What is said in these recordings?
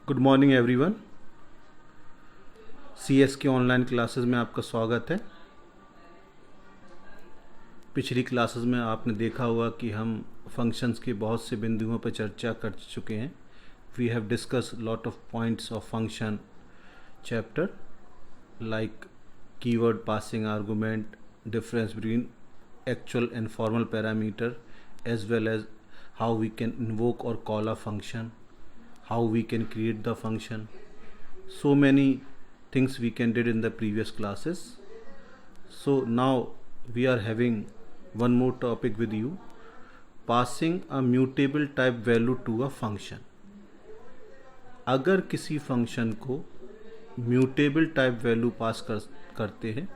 Good morning everyone. CS के online classes में आपका स्वागत है। पिछली क्लासेस में आपने देखा होगा कि हम फंक्शंस के बहुत से बिंदुओं पर चर्चा कर चुके हैं। We have discuss lot of points of function chapter like keyword passing argument, difference between actual and formal parameter, as well as how we can invoke or call a function, how we can create the function. So many things we can did in the previous classes. So now we are having one more topic with you, passing a mutable type value to a function. अगर किसी function को mutable type value pass करते हैं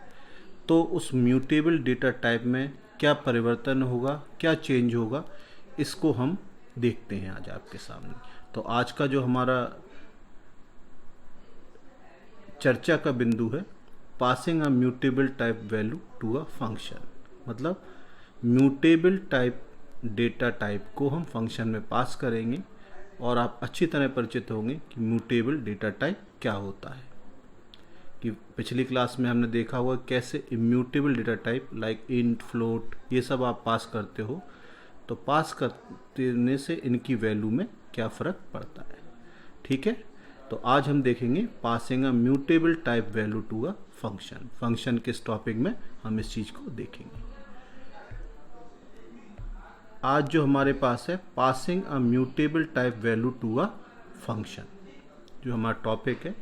तो उस mutable data type में क्या परिवर्तन होगा, क्या चेंज होगा, इसको हम देखते हैं आज आपके सामने। तो आज का जो हमारा चर्चा का बिंदु है passing a mutable type value to a function, मतलब म्यूटेबल टाइप डेटा टाइप को हम फंक्शन में पास करेंगे और आप अच्छी तरह परिचित होंगे कि म्यूटेबल डेटा टाइप क्या होता है। कि पिछली क्लास में हमने देखा हुआ कैसे immutable data type like int, float, ये सब आप पास करते हो, तो पास करने से इनकी वैल्यू में क्या फ़र्क पड़ता है। ठीक है, तो आज हम देखेंगे passing a mutable type value to a function. Function के इस टॉपिक में हम इस चीज़ को देखेंगे। आज जो हमारे पास है passing a mutable type value to a function, जो हमारा टॉपिक है।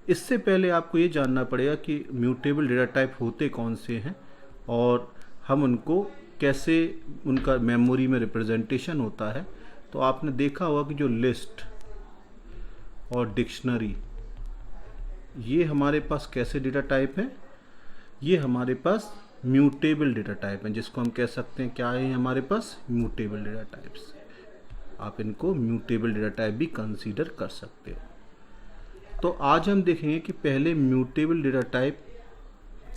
इससे पहले आपको ये जानना पड़ेगा कि म्यूटेबल डेटा टाइप होते कौन से हैं और हम उनको कैसे, उनका मेमोरी में रिप्रेजेंटेशन होता है। तो आपने देखा होगा कि जो लिस्ट और डिक्शनरी, ये हमारे पास कैसे डेटा टाइप हैं, ये हमारे पास म्यूटेबल डेटा टाइप हैं, जिसको हम कह सकते हैं क्या है हमारे पास म्यूटेबल डेटा टाइप्स। आप इनको म्यूटेबल डेटा टाइप भी कंसीडर कर सकते हो। तो आज हम देखेंगे कि पहले म्यूटेबल डेटा टाइप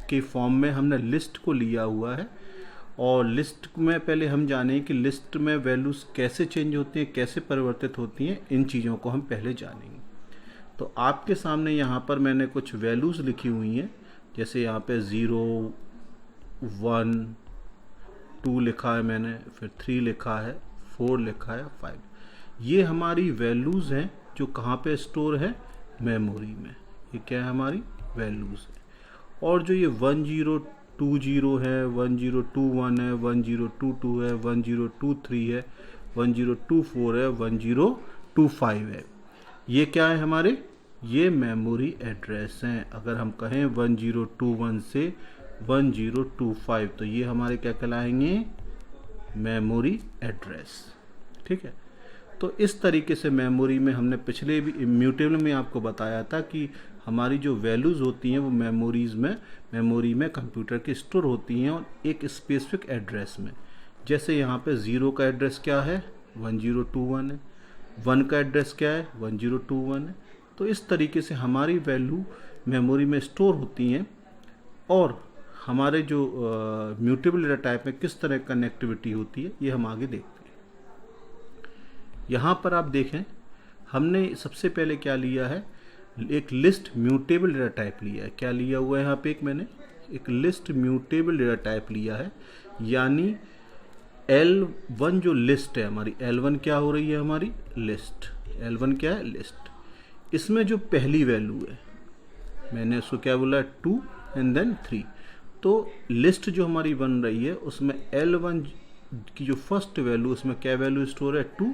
के फॉर्म में हमने लिस्ट को लिया हुआ है और लिस्ट में पहले हम जानें कि लिस्ट में वैल्यूज़ कैसे चेंज होती हैं, कैसे परिवर्तित होती हैं, इन चीज़ों को हम पहले जानेंगे। तो आपके सामने यहाँ पर मैंने कुछ वैल्यूज़ लिखी हुई हैं, जैसे यहाँ पे 0, 1, 2 लिखा है मैंने, फिर 3 लिखा है, 4 लिखा है, 5। ये हमारी वैल्यूज़ हैं जो कहाँ पे स्टोर है, मेमोरी में। ये क्या है, हमारी वैल्यूज़ है। और जो ये 1020 है, 1021 है, 1022 है, 1023 है, 1024 है, 1025 है, ये क्या है हमारे, ये मेमोरी एड्रेस हैं। अगर हम कहें 1021 से 1025 तो ये हमारे क्या कहलाएंगे, मेमोरी एड्रेस। ठीक है, तो इस तरीके से मेमोरी में हमने पिछले भी इम्यूटेबल में आपको बताया था कि हमारी जो वैल्यूज़ होती हैं वो मेमोरी में कंप्यूटर की स्टोर होती हैं और एक स्पेसिफिक एड्रेस में। जैसे यहाँ पे 0 का एड्रेस क्या है, 1021 है, 1 का एड्रेस क्या है, 1021 है। तो इस तरीके से हमारी वैल्यू मेमोरी में स्टोर होती हैं और हमारे जो म्यूटेबल डेटा टाइप में किस तरह कनेक्टिविटी होती है ये हम आगे देखते हैं। यहाँ पर आप देखें हमने सबसे पहले क्या लिया है, एक लिस्ट म्यूटेबल डेटा टाइप लिया है। क्या लिया हुआ है यहाँ पे, मैंने एक लिस्ट म्यूटेबल डेटा टाइप लिया है, यानी L1 जो लिस्ट है हमारी, L1 क्या हो रही है, हमारी लिस्ट। L1 क्या है, लिस्ट। इसमें जो पहली वैल्यू है मैंने उसको क्या बोला, 2 एंड देन 3। तो लिस्ट जो हमारी बन रही है उसमें L1 की जो फर्स्ट वैल्यू, उसमें क्या वैल्यू स्टोर है, 2,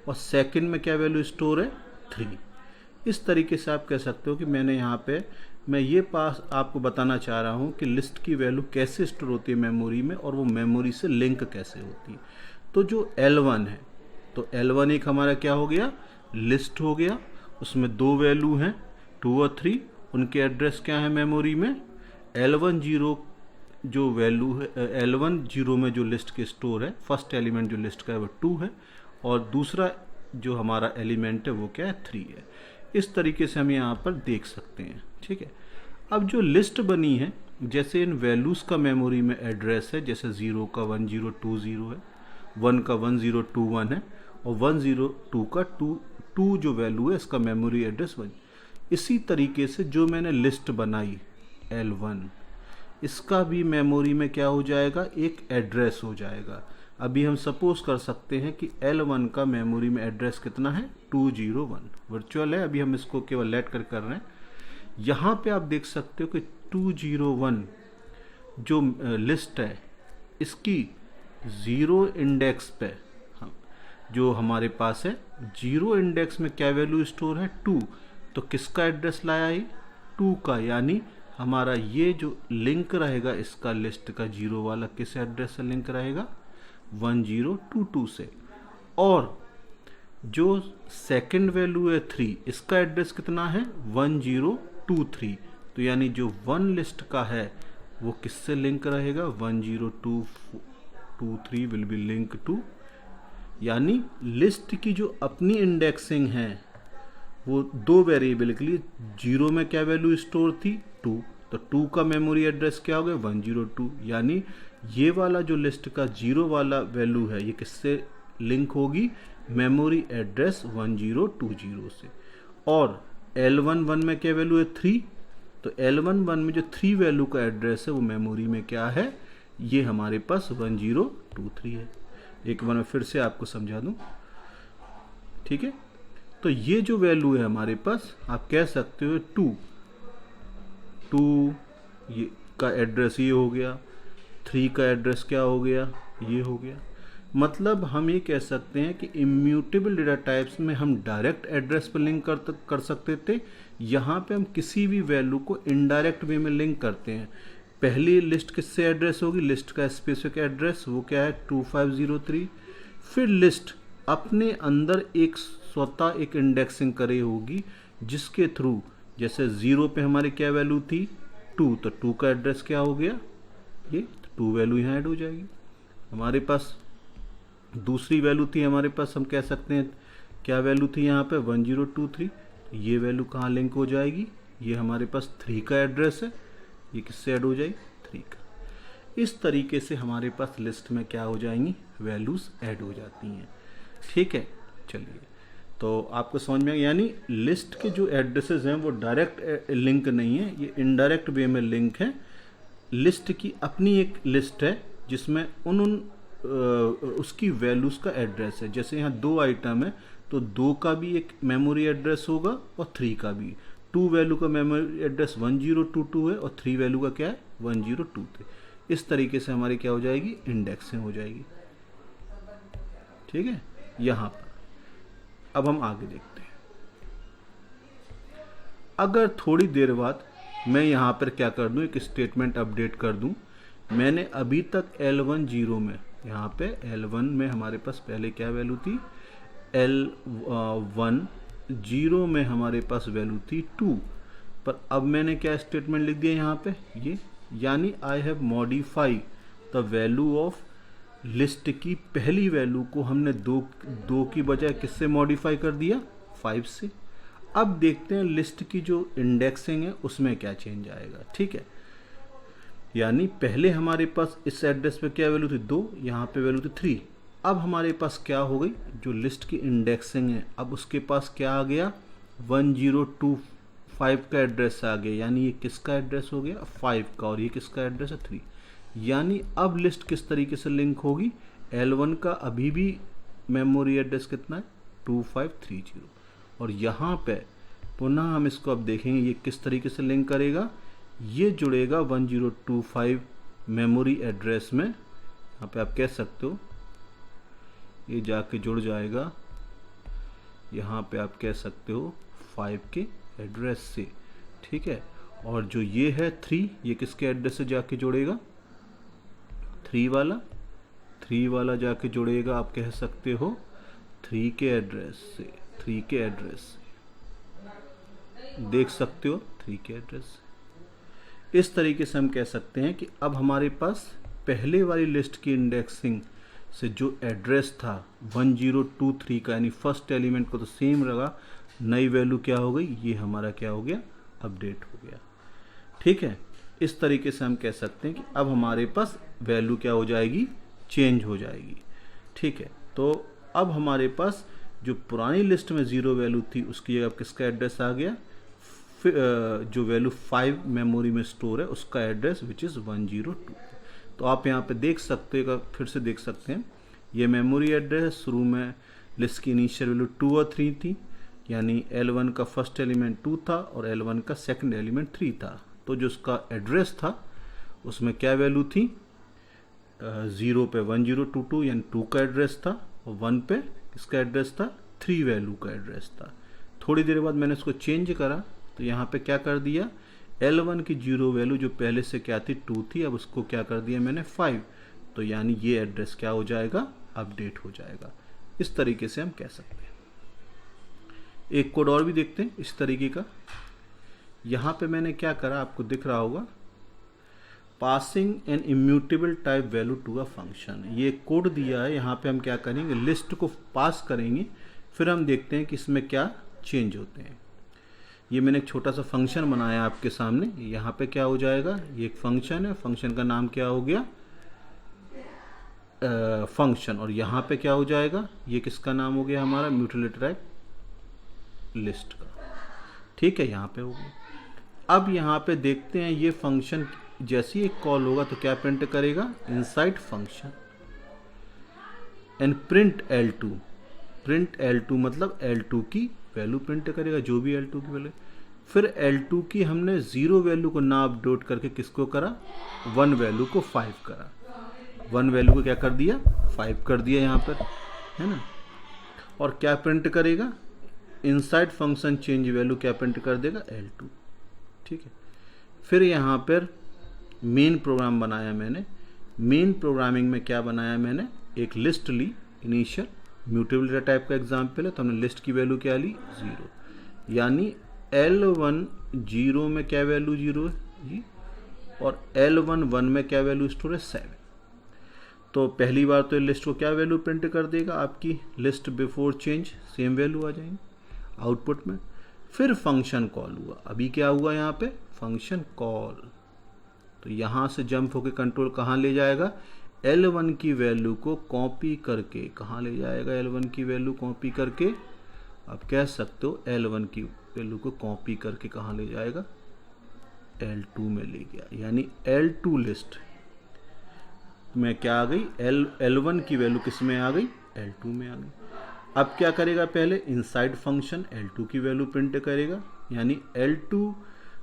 और सेकंड में क्या वैल्यू स्टोर है, 3। इस तरीके से आप कह सकते हो कि मैंने यहाँ पे मैं ये पास आपको बताना चाह रहा हूँ कि लिस्ट की वैल्यू कैसे स्टोर होती है मेमोरी में और वो मेमोरी से लिंक कैसे होती है। तो जो L1 है, तो L1 एक हमारा क्या हो गया, लिस्ट हो गया। उसमें 2 वैल्यू हैं, 2 और 3, उनके एड्रेस क्या है मेमोरी में। L10 जो वैल्यू है, L10 में जो लिस्ट के स्टोर है, फर्स्ट एलिमेंट जो लिस्ट का है वो 2 है और दूसरा जो हमारा एलिमेंट है वो क्या है, 3 है। इस तरीके से हम यहाँ पर देख सकते हैं। ठीक है, अब जो लिस्ट बनी है, जैसे इन वैल्यूज़ का मेमोरी में एड्रेस है, जैसे 0 का 1020 है, 1 का 1021 है और 102 का 2 जो वैल्यू है इसका मेमोरी एड्रेस 1। इसी तरीके से जो मैंने लिस्ट बनाई L1, इसका भी मेमोरी में क्या हो जाएगा, एक एड्रेस हो जाएगा। अभी हम सपोज कर सकते हैं कि L1 का मेमोरी में एड्रेस कितना है, 201 वर्चुअल है, अभी हम इसको केवल लेट कर रहे हैं। यहाँ पे आप देख सकते हो कि 201 जो लिस्ट है इसकी 0 इंडेक्स पे जो हमारे पास है 0 इंडेक्स में क्या वैल्यू स्टोर है, 2। तो किसका एड्रेस लाया ये, 2 का, यानी हमारा ये जो लिंक रहेगा इसका लिस्ट का 0 वाला किस एड्रेस से लिंक रहेगा, 1022 से। और जो सेकंड वैल्यू है 3, इसका एड्रेस कितना है, 1023। तो यानी जो 1 लिस्ट का है वो किससे लिंक रहेगा, 10223 विल बी लिंक टू, यानी लिस्ट की जो अपनी इंडेक्सिंग है वो 2 वेरिएबल के लिए 0 में क्या वैल्यू स्टोर थी, 2। तो 2 का मेमोरी एड्रेस क्या हो गया, 102, यानी ये वाला जो लिस्ट का 0 वाला वैल्यू है ये किससे लिंक होगी, मेमोरी एड्रेस 1020 से। और L11 में क्या वैल्यू है, 3। तो L11 में जो 3 वैल्यू का एड्रेस है वो मेमोरी में क्या है, ये हमारे पास 1023 है। एक बार मैं फिर से आपको समझा दूं, ठीक है। तो ये जो वैल्यू है हमारे पास, आप कह सकते हो 2 ये का एड्रेस ये हो गया, 3 का एड्रेस क्या हो गया, ये हो गया। मतलब हम ये कह सकते हैं कि इम्यूटेबल डेटा टाइप्स में हम डायरेक्ट एड्रेस पर लिंक कर सकते थे, यहाँ पे हम किसी भी वैल्यू को इनडायरेक्ट वे में लिंक करते हैं। पहली लिस्ट किससे एड्रेस होगी, लिस्ट का स्पेसिफिक एड्रेस वो क्या है, 2503। फिर लिस्ट अपने अंदर एक स्वतः एक इंडेक्सिंग करे होगी जिसके थ्रू, जैसे 0 पे हमारी क्या वैल्यू थी, 2, तो 2 का एड्रेस क्या हो गया, ये 2 वैल्यू यहाँ ऐड हो जाएगी। हमारे पास दूसरी वैल्यू थी, हमारे पास हम कह सकते हैं क्या वैल्यू थी यहाँ पे, 1023। ये वैल्यू कहाँ लिंक हो जाएगी, ये हमारे पास 3 का एड्रेस है, ये किससे ऐड हो जाएगी, 3 का। इस तरीके से हमारे पास लिस्ट में क्या हो जाएंगी, वैल्यूज ऐड हो जाती हैं, ठीक है। चलिए, तो आपको समझ में, यानी लिस्ट के जो एड्रेसेस हैं वो डायरेक्ट लिंक नहीं है, ये इनडायरेक्ट वे में लिंक है। लिस्ट की अपनी एक लिस्ट है जिसमें उसकी वैल्यूज का एड्रेस है। जैसे यहाँ 2 आइटम है तो 2 का भी एक मेमोरी एड्रेस होगा और 3 का भी। 2 वैल्यू का मेमोरी एड्रेस 1022 है और 3 वैल्यू का क्या है, 1023। इस तरीके से हमारी क्या हो जाएगी, इंडेक्सिंग हो जाएगी, ठीक है। यहाँ पर अब हम आगे देखते हैं। अगर थोड़ी देर बाद मैं यहाँ पर क्या कर दूँ, एक स्टेटमेंट अपडेट कर दूँ। मैंने अभी तक L1 0 में, यहाँ पे L1 में हमारे पास पहले क्या वैल्यू थी, L1 0 में हमारे पास वैल्यू थी 2, पर अब मैंने क्या स्टेटमेंट लिख दिया यहाँ पे, ये, यानी I have modify the value of list की पहली वैल्यू को हमने 2 की बजाय किससे मॉडिफाई कर दिया, 5 से। अब देखते हैं लिस्ट की जो इंडेक्सिंग है उसमें क्या चेंज आएगा, ठीक है। यानी पहले हमारे पास इस एड्रेस पे क्या वैल्यू थी, 2, यहाँ पे वैल्यू थी 3। अब हमारे पास क्या हो गई, जो लिस्ट की इंडेक्सिंग है अब उसके पास क्या आ गया, 1025 का एड्रेस आ गया, यानी ये किसका एड्रेस हो गया, 5 का, और ये किसका एड्रेस है, 3। यानी अब लिस्ट किस तरीके से लिंक होगी, L1 का अभी भी मेमोरी एड्रेस कितना है, 2530, और यहाँ पे पुनः हम इसको अब देखेंगे ये किस तरीके से लिंक करेगा, ये जुड़ेगा 1025 मेमोरी एड्रेस में। यहाँ पे आप कह सकते हो ये जाके जुड़ जाएगा, यहाँ पे आप कह सकते हो 5 के एड्रेस से, ठीक है। और जो ये है 3, ये किसके एड्रेस से जाके जुड़ेगा, 3 वाला जाके जुड़ेगा, आप कह सकते हो 3 के एड्रेस से, 3 के एड्रेस से देख सकते हो, 3 के एड्रेस से। इस तरीके से हम कह सकते हैं कि अब हमारे पास पहले वाली लिस्ट की इंडेक्सिंग से जो एड्रेस था 1023 का, यानी फर्स्ट एलिमेंट को तो सेम रहा, नई वैल्यू क्या हो गई, ये हमारा क्या हो गया, अपडेट हो गया, ठीक है। इस तरीके से हम कह सकते हैं कि अब हमारे पास वैल्यू क्या हो जाएगी, चेंज हो जाएगी, ठीक है। तो अब हमारे पास जो पुरानी लिस्ट में 0 वैल्यू थी उसकी जगह किसका एड्रेस आ गया, फिर जो वैल्यू 5 मेमोरी में स्टोर है उसका एड्रेस विच इज़ 102। तो आप यहाँ पे देख सकते हैं, फिर से देख सकते हैं, ये मेमोरी एड्रेस शुरू में लिस्ट की इनिशियल वैल्यू 2 और 3 थी, यानी L1 का फर्स्ट एलिमेंट 2 था और L1 का सेकंड एलिमेंट 3 था। तो जो उसका एड्रेस था उसमें क्या वैल्यू थी, 0 पे 1022 यानी 2 का एड्रेस था, और 1 पे किसका एड्रेस था, 3 वैल्यू का एड्रेस था। थोड़ी देर बाद मैंने इसको चेंज करा, तो यहाँ पे क्या कर दिया, L1 की 0 वैल्यू जो पहले से क्या थी 2 थी, अब उसको क्या कर दिया मैंने 5, तो यानी ये एड्रेस क्या हो जाएगा, अपडेट हो जाएगा। इस तरीके से हम कह सकते हैं। एक कोड और भी देखते हैं इस तरीके का। यहाँ पे मैंने क्या करा, आपको दिख रहा होगा, passing an immutable type value to a function. ये कोड दिया है, यहाँ पे हम क्या करेंगे, लिस्ट को पास करेंगे, फिर हम देखते हैं कि इसमें क्या चेंज होते हैं। ये मैंने एक छोटा सा फंक्शन बनाया आपके सामने। यहाँ पे क्या हो जाएगा, ये एक फंक्शन है, फंक्शन का नाम क्या हो गया, फंक्शन, और यहाँ पे क्या हो जाएगा, ये किसका नाम हो गया हमारा, म्यूटेबल टाइप लिस्ट का। ठीक है, यहाँ पे हो गया। अब यहाँ पे देखते हैं ये फंक्शन जैसे ही कॉल होगा तो क्या प्रिंट करेगा, inside function and print L2। Print L2 मतलब L2 की वैल्यू प्रिंट करेगा, जो भी L2 की वैल्यू। फिर L2 की हमने 0 वैल्यू को ना अपडेट करके किसको करा, 1 वैल्यू को 5 करा। 1 वैल्यू को क्या कर दिया, 5 कर दिया यहाँ पर, है ना। और क्या प्रिंट करेगा, इनसाइड फंक्शन चेंज वैल्यू क्या प्रिंट कर देगा, L2। ठीक है, फिर यहाँ पर मेन प्रोग्राम बनाया मैंने। मेन प्रोग्रामिंग में क्या बनाया मैंने, एक लिस्ट ली, इनिशियल म्यूटेबल डेटा टाइप का एग्जाम्पल है, तो हमने लिस्ट की वैल्यू क्या ली, 0, यानी L1 0 में क्या वैल्यू 0 है जी, और L1 1 में क्या वैल्यू स्टोर है, 7। तो पहली बार तो लिस्ट को क्या वैल्यू प्रिंट कर देगा, आपकी list before change same value आ जाएंगी आउटपुट में। फिर फंक्शन कॉल हुआ, अभी क्या हुआ यहाँ पे, फंक्शन कॉल, तो यहाँ से जंप होकर कंट्रोल कहाँ ले जाएगा, L1 की वैल्यू को कॉपी करके कहाँ ले जाएगा, L1 की वैल्यू कॉपी करके, आप कह सकते हो L1 की वैल्यू को कॉपी करके कहाँ ले जाएगा, L2 में ले गया, यानी L2 लिस्ट में क्या आ गई, L1 की वैल्यू किस में आ गई, L2 में आ गई। अब क्या करेगा, पहले इनसाइड फंक्शन L2 की वैल्यू प्रिंट करेगा, यानी L2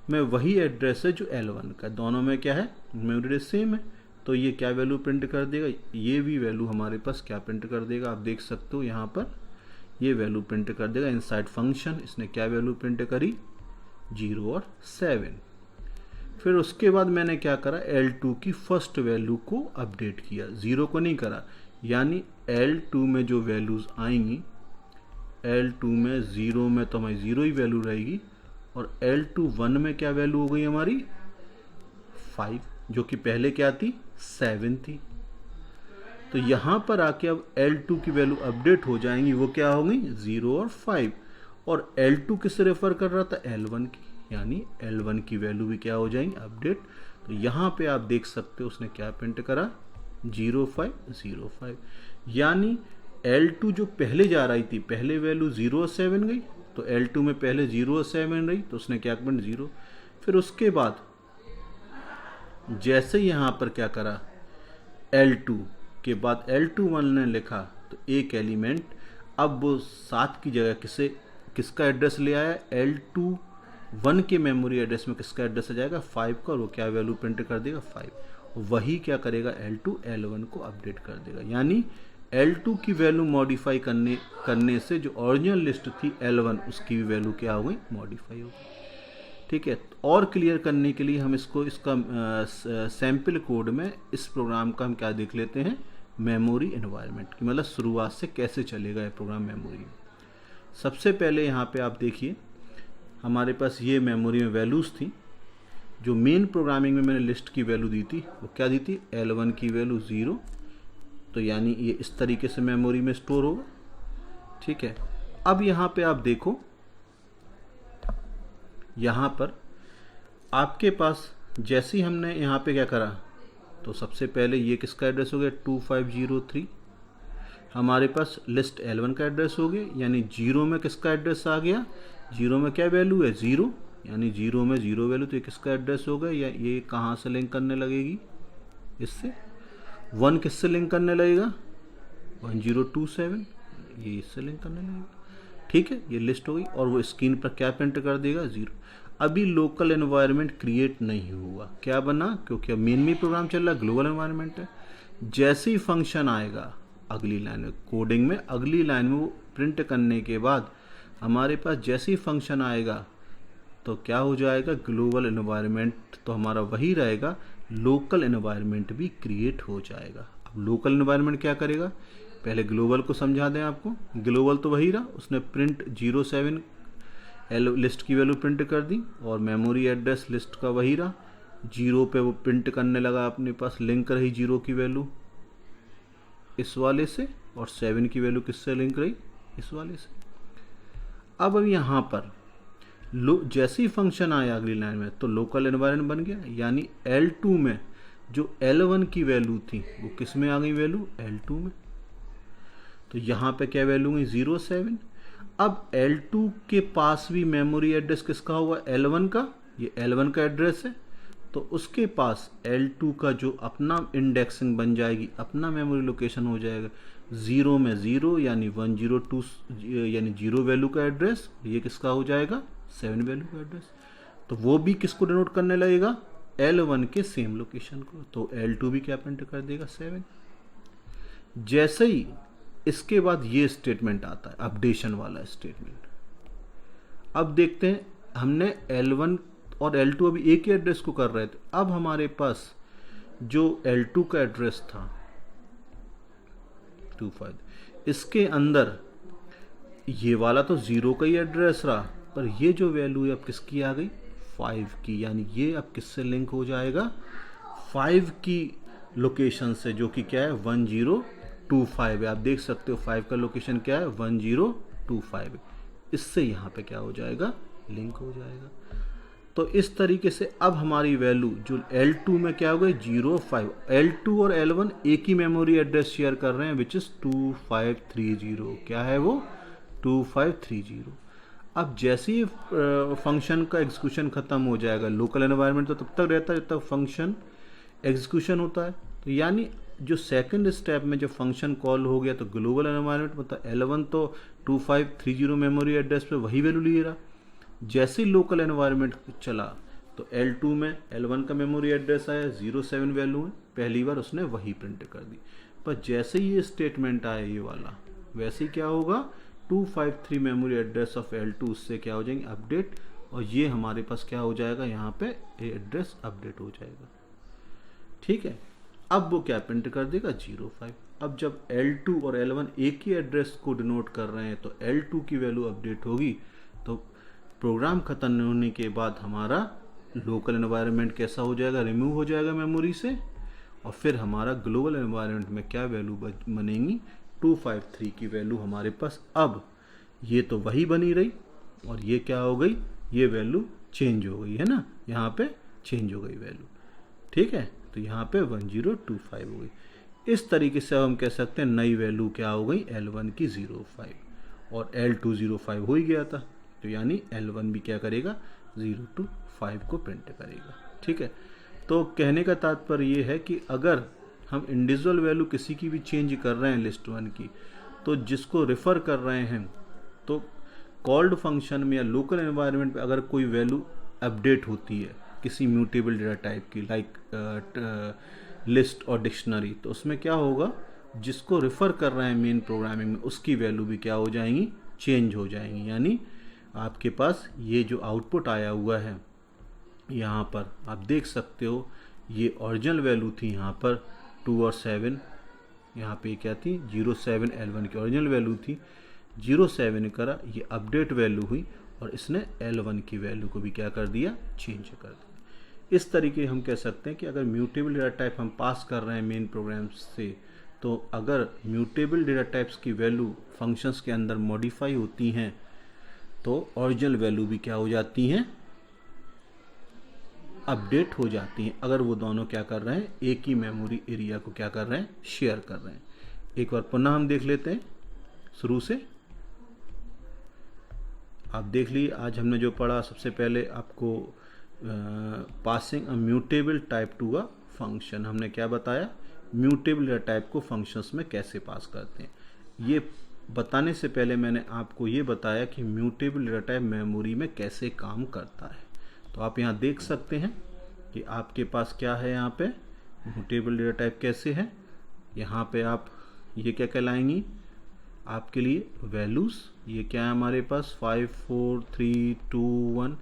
में वही एड्रेस है जो L1 का, दोनों में क्या है, मेमोरी एड्रेस सेम है, तो ये क्या वैल्यू प्रिंट कर देगा, ये भी वैल्यू हमारे पास क्या प्रिंट कर देगा, आप देख सकते हो यहाँ पर ये वैल्यू प्रिंट कर देगा इनसाइड फंक्शन। इसने क्या वैल्यू प्रिंट करी, 0 और 7। फिर उसके बाद मैंने क्या करा, L2 की फर्स्ट वैल्यू को अपडेट किया, 0 को नहीं करा, यानी L2 में जो वैल्यूज़ आएंगी, L2 में 0 में तो हमारी 0 ही वैल्यू रहेगी, और L2 1 में क्या वैल्यू हो गई हमारी 5, जो कि पहले क्या थी 7 थी। तो यहाँ पर आके अब L2 की वैल्यू अपडेट हो जाएंगी, वो क्या हो गई 0 और 5, और L2 किससे रेफर कर रहा था, L1 की, यानी L1 की वैल्यू भी क्या हो जाएंगी अपडेट। तो यहाँ पे आप देख सकते हो उसने क्या प्रिंट करा, 0505, यानी L2 जो पहले जा रही थी, पहले वैल्यू 0 और 7 गई, तो L2 में पहले 0 और 7 रही, तो उसने क्या प्रिंट 0। फिर उसके बाद जैसे यहाँ पर क्या करा, L2 के बाद L2 1 ने लिखा, तो एक एलिमेंट अब वो 7 की जगह किसका एड्रेस ले आया, L2 1 के मेमोरी एड्रेस में किसका एड्रेस आ जाएगा, 5 का, और वो क्या वैल्यू प्रिंट कर देगा 5। वही क्या करेगा, L2 L1 को अपडेट कर देगा, यानी L2 की वैल्यू मॉडिफाई करने से जो ओरिजिनल लिस्ट थी L1 उसकी भी वैल्यू क्या हो गई, मॉडिफाई हो गई। ठीक है, और क्लियर करने के लिए हम इसका सैम्पल कोड में इस प्रोग्राम का हम क्या देख लेते हैं, मेमोरी एनवायरनमेंट की, मतलब शुरुआत से कैसे चलेगा ये प्रोग्राम मेमोरी में। सबसे पहले यहाँ पे आप देखिए, हमारे पास ये मेमोरी में वैल्यूज़ थी, जो मेन प्रोग्रामिंग में मैंने लिस्ट की वैल्यू दी थी वो क्या दी थी, L1 की वैल्यू 0, तो यानी ये इस तरीके से मेमोरी में स्टोर होगा। ठीक है, अब यहाँ पे आप देखो, यहाँ पर आपके पास जैसे ही हमने यहाँ पे क्या करा, तो सबसे पहले ये किसका एड्रेस हो गया 2503, हमारे पास लिस्ट L1 का एड्रेस हो गया, यानी जीरो में किसका एड्रेस आ गया, जीरो में क्या वैल्यू है, ज़ीरो, यानी जीरो में ज़ीरो वैल्यू, तो ये किसका एड्रेस होगा, या ये कहाँ से लिंक करने लगेगी, इससे। वन किससे लिंक करने लगेगा, 1027, ये इससे लिंक करने लगेगा। ठीक है, ये लिस्ट हो गई, और वो स्क्रीन पर क्या प्रिंट कर देगा, ज़ीरो। अभी लोकल एनवायरनमेंट क्रिएट नहीं हुआ, क्या बना, क्योंकि अब मेन में प्रोग्राम चल रहा है, ग्लोबल एनवायरनमेंट है। जैसे ही फंक्शन आएगा अगली लाइन में, कोडिंग में अगली लाइन में वो प्रिंट करने के बाद हमारे पास जैसे ही फंक्शन आएगा तो क्या हो जाएगा, ग्लोबल एनवायरनमेंट तो हमारा वही रहेगा, लोकल एनवायरनमेंट भी क्रिएट हो जाएगा। अब लोकल एनवायरनमेंट क्या करेगा, पहले ग्लोबल को समझा दें आपको। ग्लोबल तो वही रहा, उसने प्रिंट 07 लिस्ट की वैल्यू प्रिंट कर दी, और मेमोरी एड्रेस लिस्ट का वही रहा, जीरो पे वो प्रिंट करने लगा, अपने पास लिंक रही जीरो की वैल्यू इस वाले से, और 7 की वैल्यू किससे लिंक रही, इस वाले से। अब यहाँ पर जैसे ही फंक्शन आया अगली लाइन में तो लोकल एनवायरनमेंट बन गया, यानी L2 में जो L1 की वैल्यू थी वो किस में आ गई, वैल्यू L2 में। तो यहाँ पे क्या वैल्यू गई, 07। अब L2 के पास भी मेमोरी एड्रेस किसका हुआ, L1 का, ये L1 का एड्रेस है, तो उसके पास L2 का जो अपना इंडेक्सिंग बन जाएगी, अपना मेमोरी लोकेशन हो जाएगा, ज़ीरो में ज़ीरो, यानी 102, यानी जीरो वैल्यू का एड्रेस, ये किसका हो जाएगा, 7 वैल्यू का एड्रेस। तो वो भी किसको डिनोट करने लगेगा, L1 के सेम लोकेशन को, तो L2 भी क्या प्रिंट कर देगा, 7। जैसे ही इसके बाद ये स्टेटमेंट आता है, अपडेशन वाला स्टेटमेंट। अब देखते हैं, हमने L1 और L2 अभी एक ही एड्रेस को कर रहे थे, अब हमारे पास जो L2 का एड्रेस था 25, इसके अंदर ये वाला तो ज़ीरो का ही एड्रेस रहा, पर ये जो वैल्यू है अब किसकी आ गई, 5 की, यानी ये अब किससे लिंक हो जाएगा, 5 की लोकेशन से, जो कि क्या है, 1025 है। आप देख सकते हो 5 का लोकेशन क्या है, 1025। इससे यहाँ पे क्या हो जाएगा, लिंक हो जाएगा। तो इस तरीके से अब हमारी वैल्यू जो L2 में क्या हो गई, 05, L2 और L1 एक ही मेमोरी एड्रेस शेयर कर रहे हैं, विच इज़ 2530, क्या है वो, 2530। अब जैसे ही फंक्शन का एग्जीक्यूशन खत्म हो जाएगा, लोकल एनवायरनमेंट तो तब तक रहता है जब तक फंक्शन एग्जीक्यूशन होता है, तो यानी जो सेकंड स्टेप में जब फंक्शन कॉल हो गया तो ग्लोबल एनवायरनमेंट मतलब L1 तो 2530 मेमोरी एड्रेस पे वही वैल्यू लिए रहा। जैसे ही लोकल एनवायरनमेंट चला तो L2 में L1 का मेमोरी एड्रेस आया, 07 वैल्यू है, पहली बार उसने वही प्रिंट कर दी। पर जैसे ही ये स्टेटमेंट आया ये वाला, वैसे ही क्या होगा, 253 मेमोरी एड्रेस ऑफ L2 उससे क्या हो जाएंगे, अपडेट, और ये हमारे पास क्या हो जाएगा, यहाँ पे ये एड्रेस अपडेट हो जाएगा। ठीक है, अब वो क्या प्रिंट कर देगा, 05। अब जब L2 और L1 एक ही एड्रेस को डिनोट कर रहे हैं तो L2 की वैल्यू अपडेट होगी, तो प्रोग्राम खत्म होने के बाद हमारा लोकल एनवायरनमेंट कैसा हो जाएगा, रिमूव हो जाएगा मेमोरी से, और फिर हमारा ग्लोबल एनवायरनमेंट में क्या वैल्यू बनेगी, 253 की वैल्यू हमारे पास। अब ये तो वही बनी रही, और ये क्या हो गई, ये वैल्यू चेंज हो गई है ना, यहाँ पे चेंज हो गई वैल्यू। ठीक है, तो यहाँ पे 1025 हो गई। इस तरीके से अब हम कह सकते हैं नई वैल्यू क्या हो गई, L1 की 05, और L2 05 हो ही गया था, तो यानी L1 भी क्या करेगा, 025 को प्रिंट करेगा। ठीक है, तो कहने का तात्पर्य ये है कि अगर हम इंडिविजुअल वैल्यू किसी की भी चेंज कर रहे हैं लिस्ट 1 की, तो जिसको रेफ़र कर रहे हैं, तो कॉल्ड फंक्शन में या लोकल एनवायरनमेंट पे अगर कोई वैल्यू अपडेट होती है किसी म्यूटेबल डेटा टाइप की, लाइक लिस्ट और डिक्शनरी, तो उसमें क्या होगा, जिसको रेफ़र कर रहे हैं मेन प्रोग्रामिंग में, उसकी वैल्यू भी क्या हो जाएंगी, चेंज हो जाएंगी। यानी आपके पास ये जो आउटपुट आया हुआ है यहाँ पर आप देख सकते हो, ये ओरिजिनल वैल्यू थी यहाँ पर 2 और 7, यहाँ पे क्या थी, 07 L1 की ओरिजिनल वैल्यू थी, 07 करा, ये अपडेट वैल्यू हुई, और इसने L1 की वैल्यू को भी क्या कर दिया, चेंज कर दिया। इस तरीके हम कह सकते हैं कि अगर म्यूटेबल डेटा टाइप हम पास कर रहे हैं मेन प्रोग्राम से, तो अगर म्यूटेबल डेटा टाइप्स की वैल्यू फंक्शंस के अंदर मॉडिफाई होती हैं तो ओरिजिनल वैल्यू भी क्या हो जाती हैं, अपडेट हो जाती हैं, अगर वो दोनों क्या कर रहे हैं, एक ही मेमोरी एरिया को क्या कर रहे हैं, शेयर कर रहे हैं। एक बार पुनः हम देख लेते हैं शुरू से। आप देख लीजिए, आज हमने जो पढ़ा, सबसे पहले आपको passing a mutable type to a function, हमने क्या बताया, म्यूटेबल डेटा टाइप को फंक्शंस में कैसे पास करते हैं। ये बताने से पहले मैंने आपको ये बताया कि म्यूटेबल डेटा टाइप मेमोरी में कैसे काम करता है। तो आप यहाँ देख सकते हैं कि आपके पास क्या है, यहाँ पे म्यूटेबल डेटा टाइप कैसे है। यहाँ पे आप ये क्या कहलाएंगी आपके लिए वैल्यूज़, ये क्या है हमारे पास 5 4 3 2 1,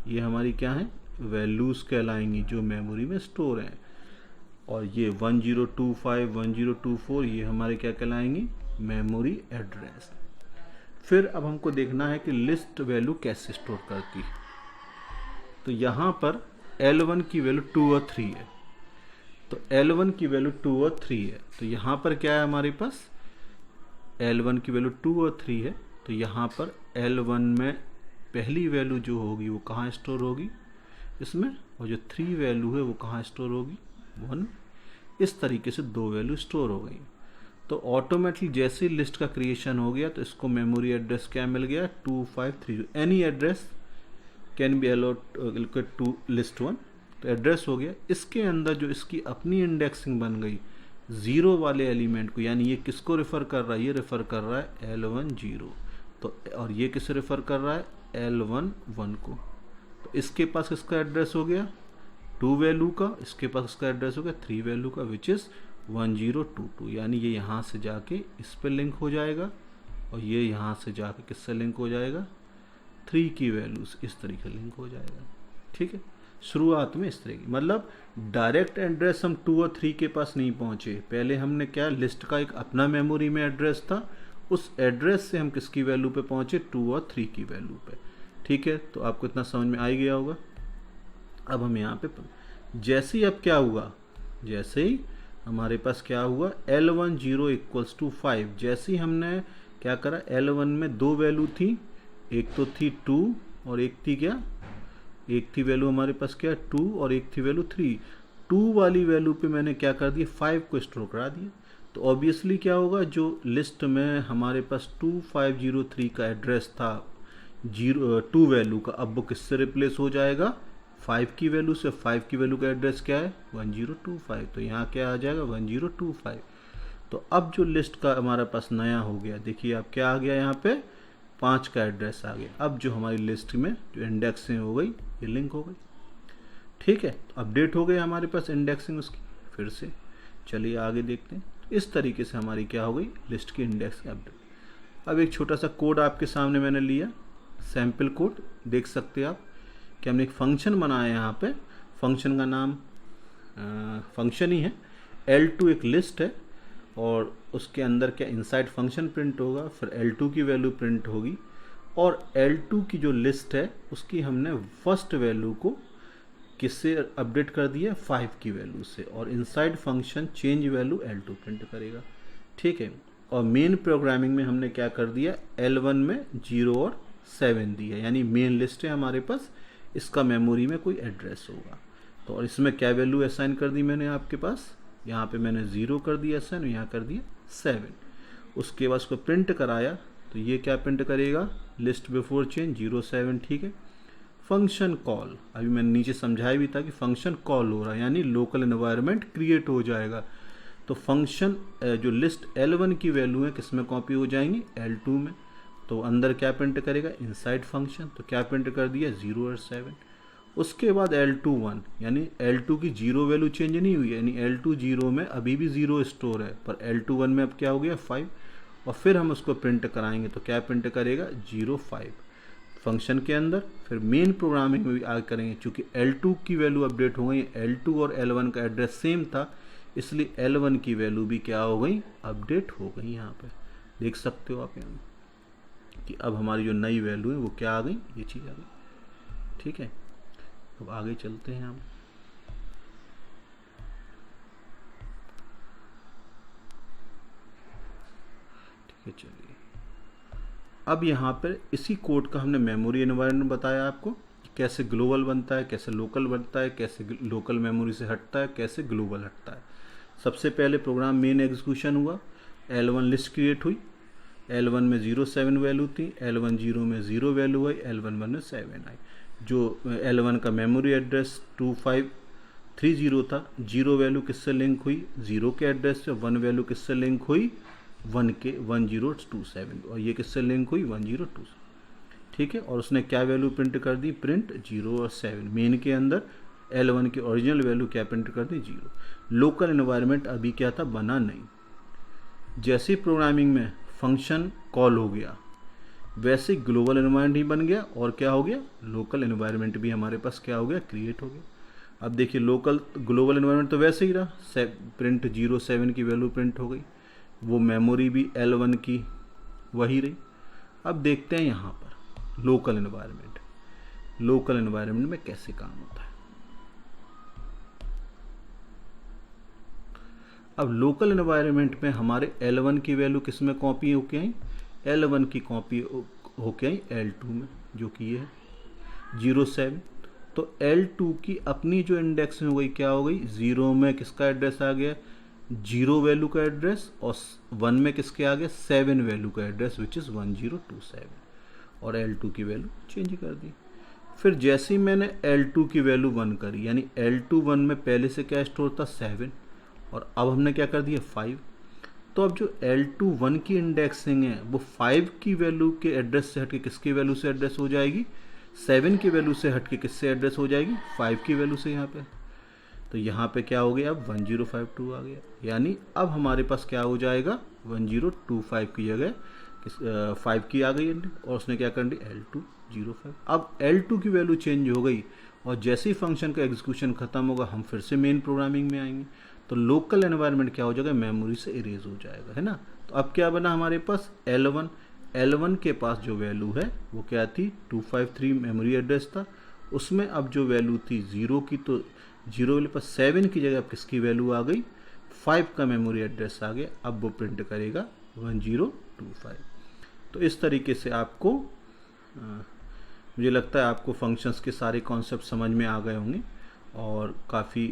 ये हमारी क्या है वैल्यूज़ कहलाएंगी जो मेमोरी में स्टोर हैं। और ये 1025 1024 ये हमारे क्या कहलाएंगी मेमोरी एड्रेस। फिर अब हमको देखना है कि लिस्ट वैल्यू कैसे स्टोर करती है। तो यहाँ पर L1 की वैल्यू 2 और 3 है, तो L1 की वैल्यू 2 और 3 है, तो यहाँ पर क्या है हमारे पास L1 की वैल्यू 2 और 3 है, तो यहाँ पर L1 में पहली वैल्यू जो होगी वो कहाँ स्टोर होगी इसमें, और जो 3 वैल्यू है वो कहाँ स्टोर होगी 1। इस तरीके से 2 वैल्यू स्टोर हो गई। तो ऑटोमेटिकली जैसे ही लिस्ट का क्रिएशन हो गया तो इसको मेमोरी एड्रेस क्या मिल गया 2530। Any address can be allocated to list 1, तो एड्रेस हो गया। इसके अंदर जो इसकी अपनी इंडेक्सिंग बन गई 0 वाले एलिमेंट को, यानी ये किसको रेफ़र कर रहा है, ये रेफ़र कर रहा है L1 0, तो और ये किसे रेफ़र कर रहा है L1 1 को। तो इसके पास इसका एड्रेस हो गया 2 वैल्यू का, इसके पास इसका एड्रेस हो गया 3 वैल्यू का, विच इज़ 1022, यानी ये यहाँ से जाके इस पर लिंक हो जाएगा और ये यहाँ से जाके किससे लिंक हो जाएगा 3 की वैल्यूज इस तरीके लिंक हो जाएगा। ठीक है, शुरुआत में इस तरीके, मतलब डायरेक्ट एड्रेस हम 2 और 3 के पास नहीं पहुँचे। पहले हमने क्या लिस्ट का एक अपना मेमोरी में एड्रेस था, उस एड्रेस से हम किसकी वैल्यू पे पहुँचे 2 और 3 की वैल्यू पे। ठीक है, तो आपको इतना समझ में आ ही गया होगा। अब हम यहाँ पे जैसे ही अब क्या हुआ, जैसे ही हमारे पास क्या हुआ L1 0 इक्वल्स टू 5, जैसे ही हमने क्या करा L1 में 2 वैल्यू थी, एक तो थी 2 और एक थी क्या, एक थी वैल्यू हमारे पास क्या 2 और एक थी वैल्यू 3। 2 वाली वैल्यू पे मैंने क्या कर दिया 5 को स्टोर करा दिया। तो ऑब्वियसली क्या होगा, जो लिस्ट में हमारे पास 2503 का एड्रेस था 2 वैल्यू का, अब वो किससे रिप्लेस हो जाएगा 5 की वैल्यू से। 5 की वैल्यू का एड्रेस क्या है 1025, तो यहाँ क्या आ जाएगा 1025। तो अब जो लिस्ट का हमारे पास नया हो गया, देखिए अब क्या आ गया यहाँ पे 5 का एड्रेस आ गया। अब जो हमारी लिस्ट में जो इंडेक्सिंग हो गई ये लिंक हो गई। ठीक है, तो अपडेट हो गई हमारे पास इंडेक्सिंग उसकी। फिर से चलिए आगे देखते हैं। इस तरीके से हमारी क्या हो गई लिस्ट की इंडेक्सिंग अपडेट। अब एक छोटा सा कोड आपके सामने मैंने लिया, सैम्पल कोड, देख सकते हैं आप कि हमने एक फंक्शन बनाया। यहाँ पे फंक्शन का नाम फंक्शन ही है। L2 एक लिस्ट है और उसके अंदर क्या इनसाइड फंक्शन प्रिंट होगा, फिर L2 की वैल्यू प्रिंट होगी और L2 की जो लिस्ट है उसकी हमने फर्स्ट वैल्यू को किससे अपडेट कर दिया 5 की वैल्यू से, और inside function change value L2 print करेगा। ठीक है, और मेन प्रोग्रामिंग में हमने क्या कर दिया L1 में 0 और 7 दिया, यानी मेन लिस्ट है हमारे पास, इसका मेमोरी में कोई एड्रेस होगा। तो और इसमें क्या वैल्यू असाइन कर दी मैंने आपके पास, यहाँ पे मैंने 0 कर दिया असाइन, यहाँ कर दिया 7। उसके बाद उसको प्रिंट कराया तो ये क्या प्रिंट करेगा लिस्ट बिफोर चेंज 0 7। ठीक है, फंक्शन कॉल, अभी मैंने नीचे समझाया भी था कि फंक्शन कॉल हो रहा है, यानी लोकल एनवायरनमेंट क्रिएट हो जाएगा। तो फंक्शन जो लिस्ट L1 की वैल्यू है किस में कॉपी हो जाएंगी L2 में, तो अंदर क्या प्रिंट करेगा इनसाइड फंक्शन, तो क्या प्रिंट कर दिया 0 और 7। उसके बाद L2 1, यानी L2 की 0 वैल्यू चेंज नहीं हुई, यानी L2 0 में अभी भी 0 स्टोर है, पर L2 1 में अब क्या हो गया 5, और फिर हम उसको प्रिंट कराएंगे तो क्या प्रिंट करेगा 0 5 फंक्शन के अंदर। फिर मेन प्रोग्रामिंग में भी आगे करेंगे, चूँकि L2 की वैल्यू अपडेट हो गई, L2 और L1 का एड्रेस सेम था, इसलिए L1 की वैल्यू भी क्या हो गई अपडेट हो गई। यहाँ पे देख सकते हो आप यहाँ कि अब हमारी जो नई वैल्यू है वो क्या आ गई, ये चीज़ आ गई। ठीक है, अब आगे चलते हैं हम। ठीक है, चलिए अब यहाँ पर इसी कोड का हमने मेमोरी एनवायरनमेंट बताया आपको, कैसे ग्लोबल बनता है, कैसे लोकल बनता है, कैसे लोकल मेमोरी से हटता है, कैसे ग्लोबल हटता है। सबसे पहले प्रोग्राम मेन एग्जीक्यूशन हुआ, L1 लिस्ट क्रिएट हुई, L1 में 07 वैल्यू थी, L1 0 में 0 वैल्यू आई, L1 1 में 7 आई। जो L1 का मेमोरी एड्रेस 2530 था, 0 वैल्यू किससे लिंक हुई, 0 के एड्रेस से, 1 वैल्यू किससे लिंक हुई, 1 के 1027, और ये किससे लिंक हुई 1027। ठीक है, और उसने क्या वैल्यू प्रिंट कर दी, प्रिंट 0 और 7। मेन के अंदर L1 की ओरिजिनल वैल्यू क्या प्रिंट कर दी, 0। लोकल एनवायरनमेंट अभी क्या था, बना नहीं। जैसे प्रोग्रामिंग में फंक्शन कॉल हो गया, वैसे ग्लोबल एनवायरनमेंट ही बन गया, और क्या हो गया, लोकल एनवायरनमेंट भी हमारे पास क्या हो गया, क्रिएट हो गया। अब देखिए लोकल ग्लोबल एनवायरनमेंट तो वैसे ही रहा, प्रिंट 07 की वैल्यू प्रिंट हो गई, वो मेमोरी भी L1 की वही रही। अब देखते हैं यहाँ पर लोकल एनवायरनमेंट, लोकल एनवायरनमेंट में कैसे काम होता है। अब लोकल एनवायरनमेंट में हमारे L1 की वैल्यू किस में कॉपी होके आई, L1 की कॉपी होके आई L2 में, जो कि ये है 07। तो L2 की अपनी जो इंडेक्स हो गई, क्या हो गई, 0 में किसका एड्रेस आ गया, 0 वैल्यू का एड्रेस, और 1 में किसके आ गया, 7 वैल्यू का एड्रेस, विच इज़ 1027, और L2 की वैल्यू चेंज कर दी। फिर जैसे ही मैंने L2 की वैल्यू 1 करी, यानी L2 1 में पहले से क्या स्टोर था, 7, और अब हमने क्या कर दिया, 5। तो अब जो L2 1 की इंडेक्सिंग है वो 5 की वैल्यू के एड्रेस से हटके किसकी वैल्यू से एड्रेस हो जाएगी, 7 की वैल्यू से हटके किससे एड्रेस हो जाएगी, 5 की वैल्यू से। यहाँ पे तो यहाँ पे क्या हो गया, अब 1052 आ गया, यानी अब हमारे पास क्या हो जाएगा, 1025 की जगह 5 की आ गई, और उसने क्या कर दी, L2 05। अब L2 की वैल्यू चेंज हो गई, और जैसे ही फंक्शन का एग्जीक्यूशन खत्म होगा हम फिर से मेन प्रोग्रामिंग में आएंगे, तो लोकल एनवायरनमेंट क्या हो जाएगा, मेमोरी से इरेज हो जाएगा, है ना। तो अब क्या बना हमारे पास, L1 के पास जो वैल्यू है वो क्या थी, 253 मेमोरी एड्रेस था, उसमें अब जो वैल्यू थी 0 की, तो 0 वैल्यू पर 7 की जगह अब किसकी वैल्यू आ गई, 5 का मेमोरी एड्रेस आ गया। अब वो प्रिंट करेगा 1025। तो इस तरीके से आपको मुझे लगता है आपको फंक्शंस के सारे कॉन्सेप्ट समझ में आ गए होंगे, और काफ़ी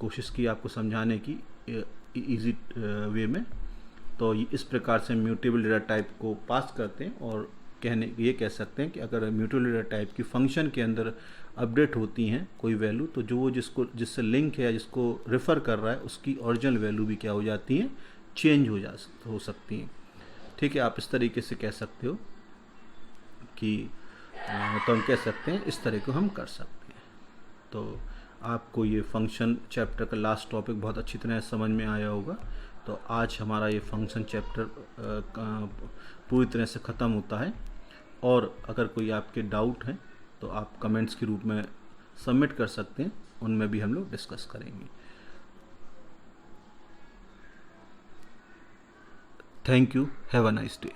कोशिश की आपको समझाने की इजी वे में। तो इस प्रकार से म्यूटेबल डेटा टाइप को पास करते हैं, और ये कह सकते हैं कि अगर म्यूटेबल डेटा टाइप की फंक्शन के अंदर अपडेट होती हैं कोई वैल्यू, तो जो वो जिससे लिंक है, जिसको रेफ़र कर रहा है, उसकी ओरिजिनल वैल्यू भी क्या हो जाती हैं, चेंज हो सकती हैं। ठीक है, आप इस तरीके से कह सकते हो कि तो हम कह सकते हैं इस तरह को हम कर सकते हैं। तो आपको ये फंक्शन चैप्टर का लास्ट टॉपिक बहुत अच्छी तरह समझ में आया होगा। तो आज हमारा ये फंक्शन चैप्टर पूरी तरह से ख़त्म होता है, और अगर कोई आपके डाउट हैं तो आप कमेंट्स के रूप में सबमिट कर सकते हैं, उनमें भी हम लोग डिस्कस करेंगे। Thank you, have a nice day.